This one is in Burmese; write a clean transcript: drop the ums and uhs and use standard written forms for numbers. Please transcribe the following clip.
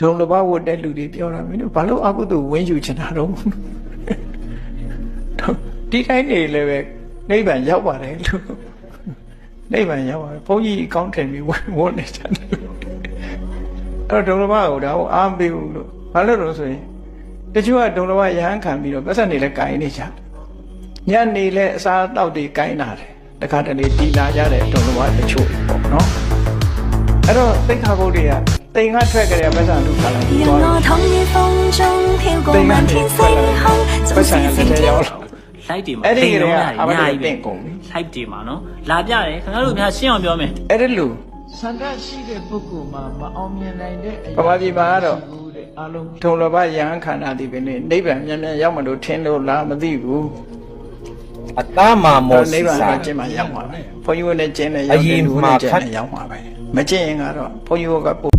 ဒုံလဘဝတ်တဲ့လူတွေပြောတာမင်းတို့ဘာလို့အကုသို့ဝင်းယူချင်တာတော့ဒီတိုင်းနေလည်းပဲနိဗ္ဗာန်ရောက်ပါတယ်လို့နိဗ္ဗာန်ရောက်ပါတယ်ဘုန်းကြီးအကောင်းထင်ပြီးဝတ်နေကြတယ်အဲ့တော့ဒုံလဘကိုဒါကိုအားပေးဘူးလို့ဘာလို့လဲဆိုရင်တချို့ကဒုံလဘရဟန်းခံပြီးတော့ပတ်သက်နေလဲကိုင်းနေကြတယ်ညနေလဲအစားတောက်တွေကိုင်းလာတယ်တခါတလေတီလာကြတဲ့ဒုံလဘတချို့ပေါ့နော်အဲ့တော့သိက္ခာပုဒ်တွေကတိမ်ကထွက်ကြတဲ့ပတ်စံလူခါလာပြီးတော့တိမ်ကနေထွက်လာပတ်စံတစ်ထဲရောက်လာလိုက်တယ်မှာ အဲ့ဒီကလေးက အ အမ များ လေး ကြီး တ ပဲ င့်ကုန်ပြီ လိုက်တယ်မှာနော်လာပြတယ်ခင်ဗျားတို့များရှင်းအောင်ပြောမယ် အဲ့ဒီလူ ဆန္ဒရှိတဲ့ပုဂ္ဂိုလ်မှာမအောင်မြင်နိုင်တဲ့အ ပမာပြည်မှာကတော့ အားလုံး ဒုံလဘယဟန်ခန္ဓာဒီပဲနေနိဗ္ဗာန်မြန်မြန်ရောက်မလို့ထင်လို့လားမသိဘူး အသားမာမော နိဗ္ဗာန် စီစာ ကကျင့်မှရောက်မှာပဲဘုန်းကြီးကလည်းကျင့်တယ်ရောက်တယ်လူကလည်းကျင့်တယ်ရောက်မှာပဲမကျင့်ရင်ကတော့ဘုန်းကြီးက